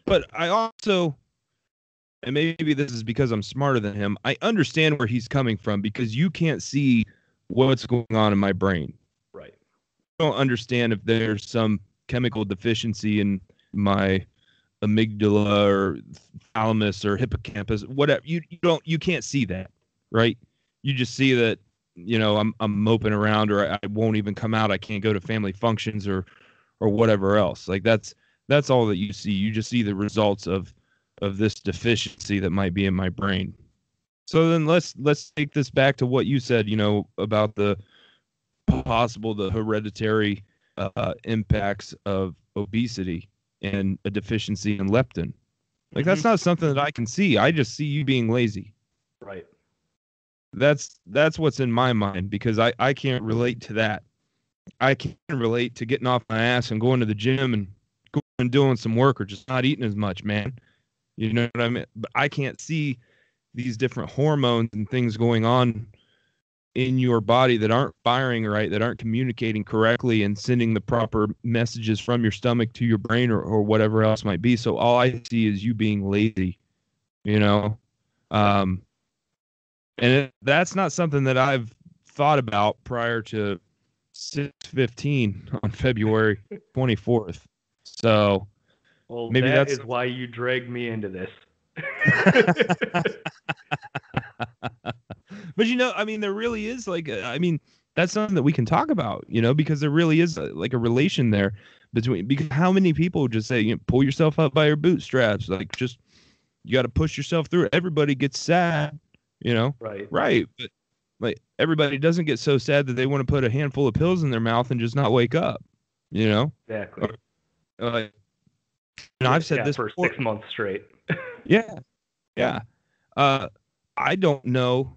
But I also, and maybe this is because I'm smarter than him, I understand where he's coming from, because you can't see what's going on in my brain. Right. I don't understand if there's some chemical deficiency in my amygdala or thalamus or hippocampus, whatever. You can't see that, right? You just see that, I'm moping around, or I won't even come out. I can't go to family functions or whatever else. Like that's all that you see. You just see the results of this deficiency that might be in my brain. So then let's take this back to what you said, about the hereditary impacts of obesity and a deficiency in leptin. Like, that's not something that I can see. I just see you being lazy. Right. That's what's in my mind, because I can't relate to that. I can't relate to getting off my ass and going to the gym and going and doing some work, or just not eating as much, man. You know what I mean? But I can't see these different hormones and things going on in your body that aren't firing right, that aren't communicating correctly and sending the proper messages from your stomach to your brain or whatever else might be. So all I see is you being lazy, and that's not something that I've thought about prior to 6:15 on February 24th. So maybe that is why you dragged me into this. But there really is that's something that we can talk about, because there really is a relation there between, because how many people just say, pull yourself up by your bootstraps, like, just, you got to push yourself through it. Everybody gets sad, right, but like, everybody doesn't get so sad that they want to put a handful of pills in their mouth and just not wake up, Exactly. I've said this for before. 6 months straight. Yeah. I don't know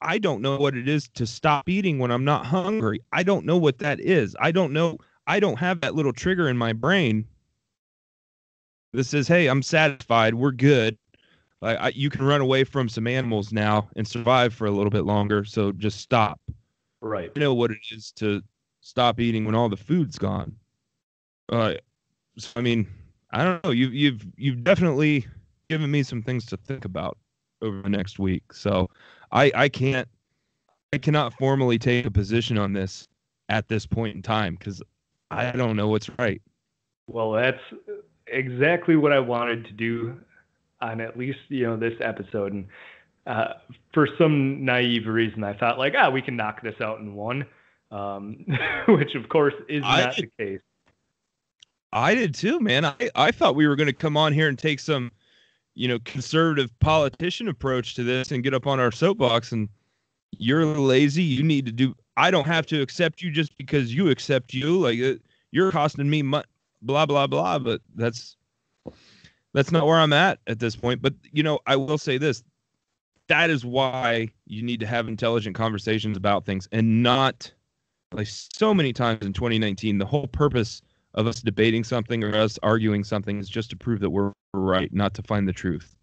what it is to stop eating when I'm not hungry. I don't know what that is. I don't know. I don't have that little trigger in my brain that says, hey, I'm satisfied. We're good. You can run away from some animals now and survive for a little bit longer. So just stop. Right. I know what it is to stop eating when all the food's gone. I don't know. You've definitely given me some things to think about over the next week. So I cannot formally take a position on this at this point in time, because I don't know what's right. Well, that's exactly what I wanted to do on at least, this episode. And for some naive reason, I thought we can knock this out in one, which of course is not the case. I did too, man. I thought we were going to come on here and take some, conservative politician approach to this and get up on our soapbox, and you're lazy. You need to do, I don't have to accept you just because you accept you. Like, you're costing me blah, blah, blah. But that's not where I'm at this point. But, I will say this. That is why you need to have intelligent conversations about things, and not, like so many times in 2019, the whole purpose of us debating something or us arguing something is just to prove that we're right, not to find the truth.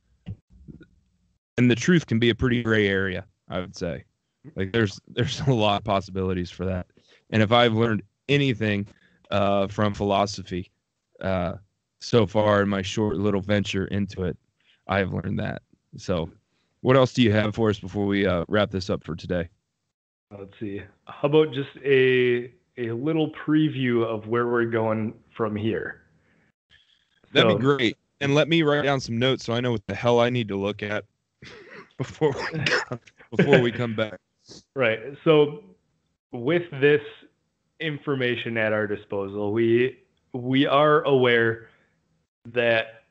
And the truth can be a pretty gray area. I would say. Like there's a lot of possibilities for that. And if I've learned anything from philosophy so far in my short little venture into it, I have learned that. So what else do you have for us before we wrap this up for today? Let's see. How about just a little preview of where we're going from here? That'd be great. And let me write down some notes so I know what the hell I need to look at before we come back. Right. So with this information at our disposal, we are aware that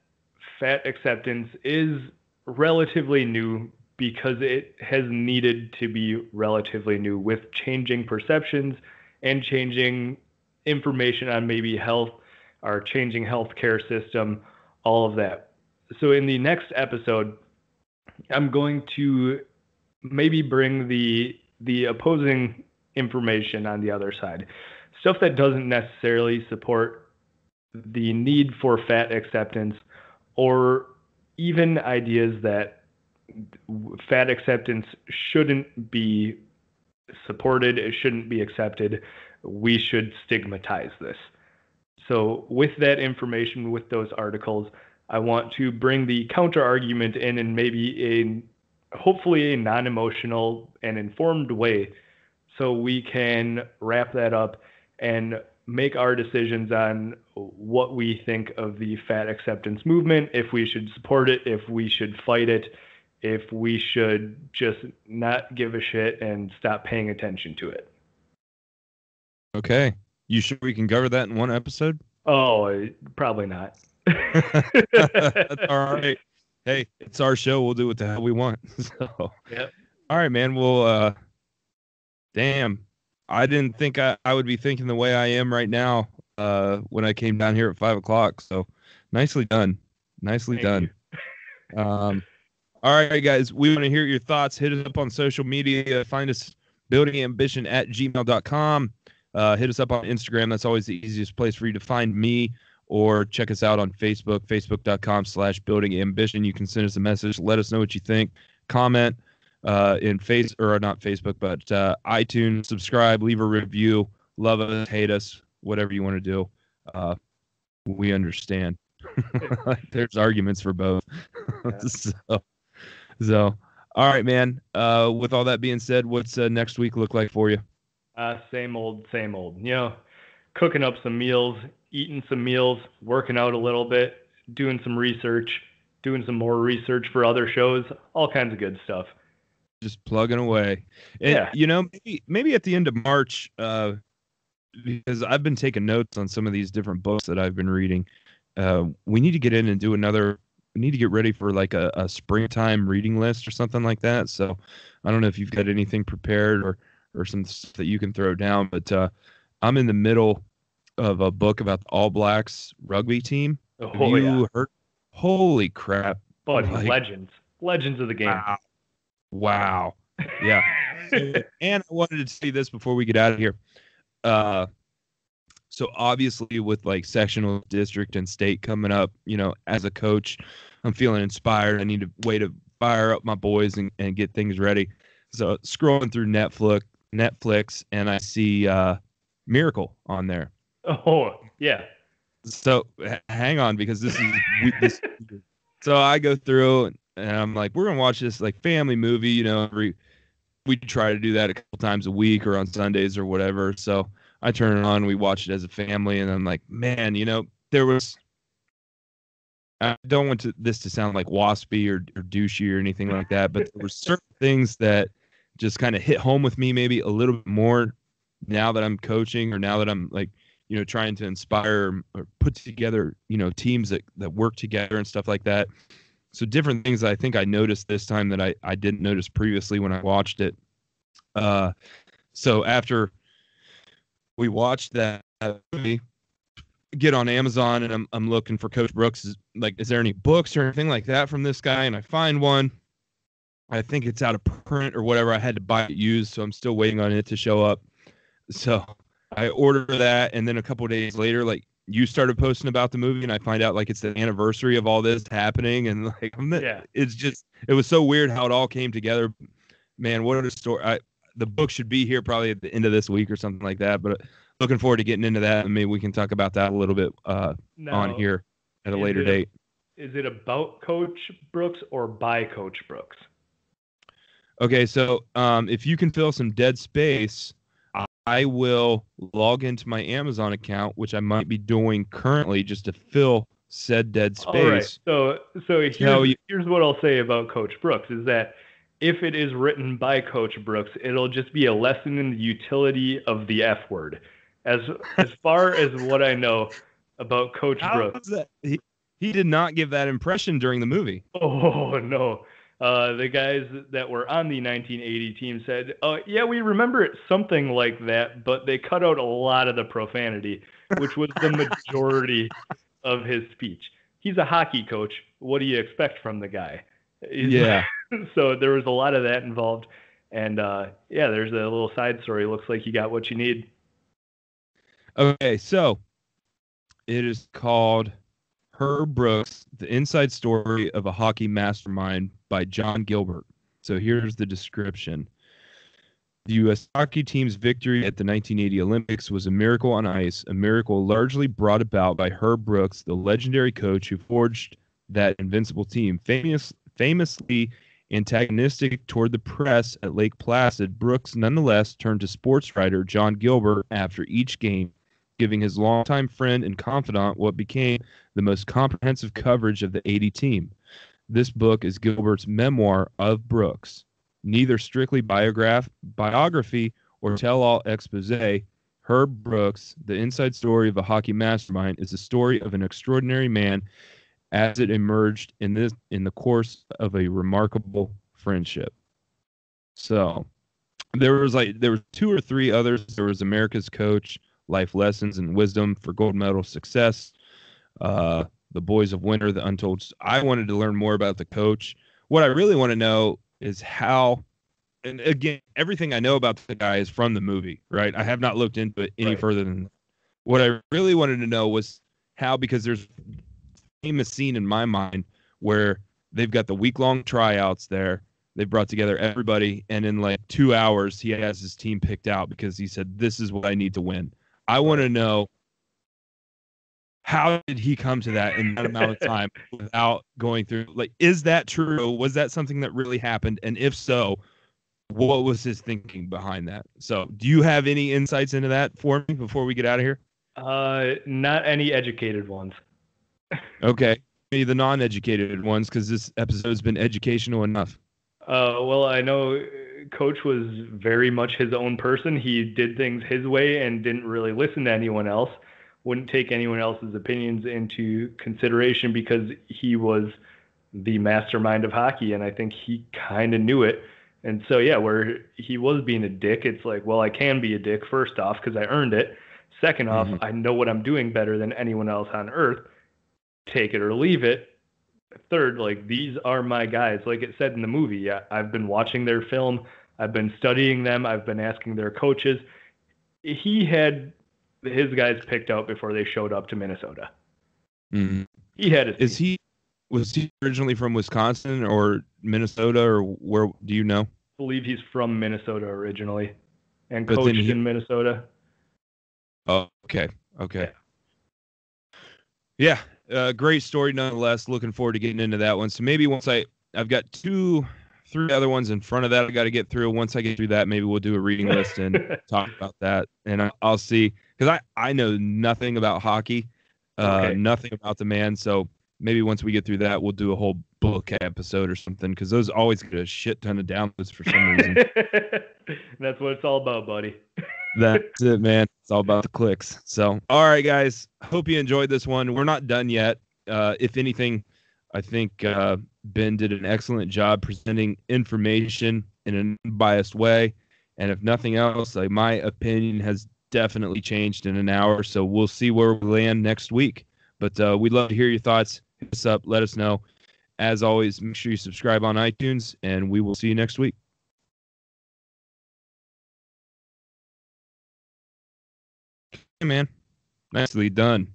fat acceptance is relatively new because it has needed to be relatively new with changing perceptions and changing information on maybe health, our changing healthcare system, all of that. So in the next episode, I'm going to maybe bring the opposing information on the other side. Stuff that doesn't necessarily support the need for fat acceptance, or even ideas that fat acceptance shouldn't be supported, it shouldn't be accepted. We should stigmatize this. So with that information, with those articles, I want to bring the counter argument in maybe hopefully a non-emotional and informed way, so we can wrap that up and make our decisions on what we think of the fat acceptance movement, if we should support it, if we should fight it, if we should just not give a shit and stop paying attention to it. Okay. You sure we can cover that in one episode? Oh, probably not. That's all right. Hey, it's our show. We'll do what the hell we want. So, yep. All right, man. Well, damn. I didn't think I would be thinking the way I am right now when I came down here at 5 o'clock. So nicely done. Nicely done. All right, guys. We want to hear your thoughts. Hit us up on social media. Find us buildingambition@gmail.com. Hit us up on Instagram. That's always the easiest place for you to find me, or check us out on Facebook, facebook.com/buildingambition. You can send us a message. Let us know what you think. Comment not Facebook, but iTunes. Subscribe, leave a review. Love us, hate us, whatever you want to do. We understand. There's arguments for both. So, all right, man. With all that being said, what's next week look like for you? Same old. You know, cooking up some meals, eating some meals, working out a little bit, doing some research, doing some more research for other shows, all kinds of good stuff. Just plugging away. And, yeah. You know, maybe at the end of March, because I've been taking notes on some of these different books that I've been reading. We need to get in and do another. We need to get ready for like a springtime reading list or something like that. So I don't know if you've got anything prepared or some stuff that you can throw down, but I'm in the middle of a book about the All Blacks rugby team. Oh, have you heard? Holy crap. Buddy, legends of the game. Wow. Yeah. And I wanted to say this before we get out of here. So obviously with like sectional, district, and state coming up, you know, as a coach, I'm feeling inspired. I need a way to fire up my boys and get things ready. So scrolling through Netflix, and I see Miracle on there. Oh, yeah. So hang on, because this is so I go through and I'm like, we're gonna watch this like family movie, you know. We try to do that a couple times a week or on Sundays or whatever. So I turn it on, we watch it as a family, and I'm like, man, you know, I don't want this to sound like waspy or douchey or anything like that, but there were certain things that just kind of hit home with me maybe a little bit more now that I'm coaching, or now that I'm like, you know, trying to inspire or put together, you know, teams that work together and stuff like that. So different things I think I noticed this time that I didn't notice previously when I watched it. So after we watched that movie, get on Amazon and I'm looking for Coach Brooks. Is there any books or anything like that from this guy? And I find one. I think it's out of print or whatever. I had to buy it used, so I'm still waiting on it to show up. So I order that, and then a couple of days later, like, you started posting about the movie, and I find out like it's the anniversary of all this happening, and like, it was so weird how it all came together. Man, what a story! The book should be here probably at the end of this week or something like that. But looking forward to getting into that, and maybe we can talk about that a little bit on Now, here at a is later it date. is it about Coach Brooks or by Coach Brooks? Okay, so if you can fill some dead space, I will log into my Amazon account, which I might be doing currently just to fill said dead All right. space. So Tell you, here's what I'll say about Coach Brooks is that if it is written by Coach Brooks, it'll just be a lesson in the utility of the F word. As far as what I know about Coach how Brooks. was that? He did not give that impression during the movie. Oh no. The guys that were on the 1980 team said, "Oh yeah, we remember it something like that, but they cut out a lot of the profanity, which was the majority of his speech." He's a hockey coach. What do you expect from the guy? Yeah. So there was a lot of that involved, and yeah, there's a little side story. Looks like you got what you need. Okay, so it is called Herb Brooks, The Inside Story of a Hockey Mastermind by John Gilbert. So here's the description. The U.S. hockey team's victory at the 1980 Olympics was a miracle on ice, a miracle largely brought about by Herb Brooks, the legendary coach who forged that invincible team. Famously antagonistic toward the press at Lake Placid, Brooks nonetheless turned to sports writer John Gilbert after each game, giving his longtime friend and confidant what became the most comprehensive coverage of the 80 team. This book is Gilbert's memoir of Brooks. Neither strictly biography or tell-all expose, Herb Brooks, The Inside Story of a Hockey Mastermind, is the story of an extraordinary man as it emerged in the course of a remarkable friendship. So there was two or three others. There was America's Coach, Life Lessons and Wisdom for Gold Medal Success, The Boys of Winter, The Untold. I wanted to learn more about the coach. What I really want to know is how, and again, everything I know about the guy is from the movie, right? I have not looked into it any further than that. What I really wanted to know was how, because there's a famous scene in my mind where they've got the week-long tryouts there. They brought together everybody, and in like 2 hours, he has his team picked out because he said, "This is what I need to win." I want to know, how did he come to that in that amount of time without going through, like, is that true? Was that something that really happened? And if so, what was his thinking behind that? So do you have any insights into that for me before we get out of here? Not any educated ones. Okay. Maybe the non-educated ones, because this episode's been educational enough. Well, I know Coach was very much his own person. He did things his way and didn't really listen to anyone else, wouldn't take anyone else's opinions into consideration because he was the mastermind of hockey. And I think he kind of knew it. And so, yeah, where he was being a dick, it's like, well, I can be a dick, first off, because I earned it. Second off, I know what I'm doing better than anyone else on earth. Take it or leave it. Third, like, these are my guys. Like it said in the movie, yeah, I've been watching their film. I've been studying them. I've been asking their coaches. He had his guys picked out before they showed up to Minnesota. Mm-hmm. He had his. Was he originally from Wisconsin or Minnesota, or where, do you know? I believe he's from Minnesota originally and coached in Minnesota. Oh, okay. Yeah. Great story nonetheless. Looking forward to getting into that one. So maybe once I've got 2-3 other ones in front of that I got to get through. Once I get through that, maybe we'll do a reading list and talk about that. And I'll see, because I know nothing about hockey, nothing about the man. So maybe once we get through that, we'll do a whole book episode or something, because those always get a shit ton of downloads for some reason. That's what it's all about, buddy. That's it, man. It's all about the clicks. So, all right, guys. Hope you enjoyed this one. We're not done yet. If anything, I think Ben did an excellent job presenting information in an unbiased way. And if nothing else, like, my opinion has definitely changed in an hour. So we'll see where we land next week. But we'd love to hear your thoughts. Hit us up. Let us know. As always, make sure you subscribe on iTunes, and we will see you next week. Hey, man. Nicely done.